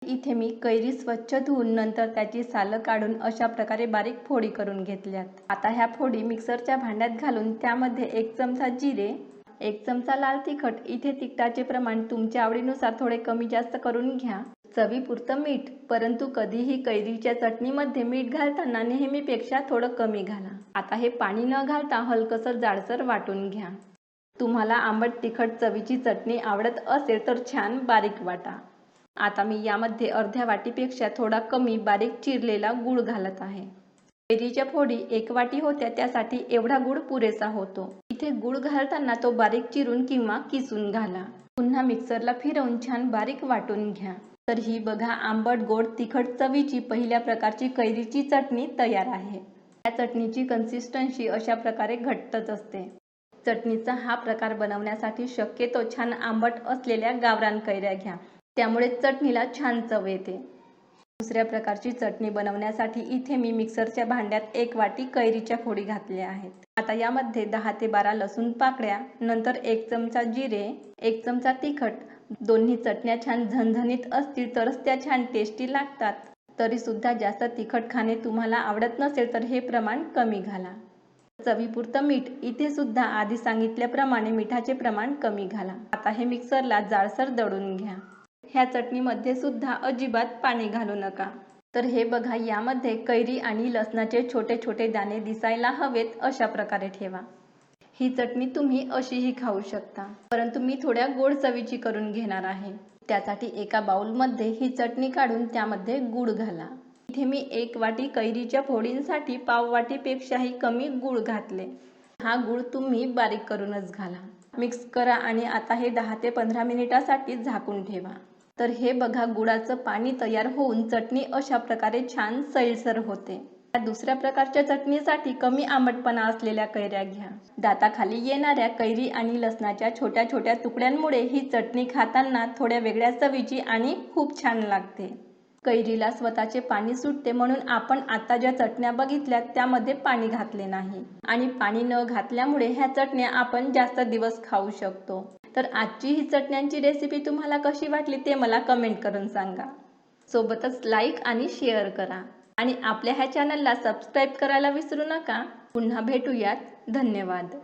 इथे मी कैरी स्वच्छ धुवून नंतर त्याची सालं काढून अशा प्रकारे बारीक फोडी करून घेतल्यात। आता ह्या फोडी मिक्सरच्या भांड्यात घालून त्यामध्ये 1 चमचा जिरे, 1 चमचा लाल तिखट, इथे तिखटाचे प्रमाण तुमच्या आवडीनुसार थोडे कमी जास्त करून घ्या। चवीपुरतं मीठ, परंतु कधीही कैरीच्या चटणीमध्ये मीठ घालताना नेहमीपेक्षा थोडं कमी घाला। आता हे पाणी न घालता हलकसं जाडसर वाटून घ्या। तुम्हाला आंबट तिखट चवीची चटणी आवडत असेल तर छान बारीक वाटा। आता मी यामध्ये अर्ध्या वाटीपेक्षा थोडा कमी बारीक चिरलेला गूळ घालत आहे। कैरीच्या फोडी 1 वाटी होत्या, त्यासाठी एवढा गूळ पुरेसा होतो। इथे गूळ घालताना तो बारीक चिरून किंवा किसून घाला। पुन्हा मिक्सरला फिरवून छान बारीक वाटून घ्या। तर ही बघा आंबट गोड तिखट चवीची पहिल्या प्रकारची कैरीची चटणी तयार आहे। या चटणीची कन्सिस्टन्सी अशा प्रकारे घट्टच असते। चटणीचा हा प्रकार बनवण्यासाठी शक्यतो छान आंबट असलेल्या गावरान कैऱ्या घ्या, त्यामुळे चटणीला छान चव येते। दुसऱ्या प्रकारची चटणी बनवण्यासाठी इथे मी मिक्सरच्या भांड्यात 1 वाटी कैरीच्या फोडी घातल्या आहेत। आता यामध्ये 10 ते 12 लसूण पाकळ्या, नंतर 1 चमचा जिरे, 1 चमचा तिखट, दोन्ही चटण्या छान झणझणीत असतील तरच त्या छान टेस्टी लागतात। तरी सुद्धा जास्त तिखट खाणे तुम्हाला आवडत नसेल तर हे प्रमाण कमी घाला। चवीपुरतं मीठ, इथे सुद्धा आधी सांगितल्याप्रमाणे मिठाचे प्रमाण कमी घाला। आता हे मिक्सरला जाडसर दळून घ्या। ह्या चटणीमध्ये सुद्धा अजिबात पाणी घालू नका। तर हे बघा, यामध्ये कैरी आणि लसणाचे छोटे छोटे दाणे दिसायला हवेत अशा प्रकारे ठेवा। ही चटणी तुम्ही अशीही खाऊ शकता, परंतु मी थोड्या गोड चवीची करून घेणार आहे। त्यासाठी एका बाउलमध्ये ही चटणी काढून त्यामध्ये गूळ घाला। इथे मी 1 वाटी कैरीच्या फोडींसाठी पाव वाटीपेक्षाही कमी गूळ घातले। हा गूळ तुम्ही बारीक करूनच घाला। मिक्स करा आणि आता हे 10 ते 15 मिनिटांसाठी झाकून ठेवा। तर हे बघा, गुळाचं पाणी तयार होऊन चटणी अशा प्रकारे छान सैलसर होते। दुसऱ्या प्रकारच्या चटणीसाठी कमी आंबटपणा असलेल्या कैऱ्या घ्या। दाताखाली येणाऱ्या कैरी आणि लसणाच्या छोट्या छोट्या तुकड्यांमुळे ही चटणी खाताना थोड्या वेगळ्या चवीची आणि खूप छान लागते। कैरीला स्वतःचे पाणी सुटते, म्हणून आपण आता ज्या चटण्या बघितल्या त्यामध्ये पाणी घातले नाही, आणि पाणी न घातल्यामुळे ह्या चटण्या आपण जास्त दिवस खाऊ शकतो। तर आजची ही चटण्यांची रेसिपी तुम्हाला कशी वाटली ते मला कमेंट करून सांगा। सोबतच लाईक आणि शेअर करा आणि आपल्या ह्या चॅनलला सबस्क्राईब करायला विसरू नका। पुन्हा भेटूयात। धन्यवाद।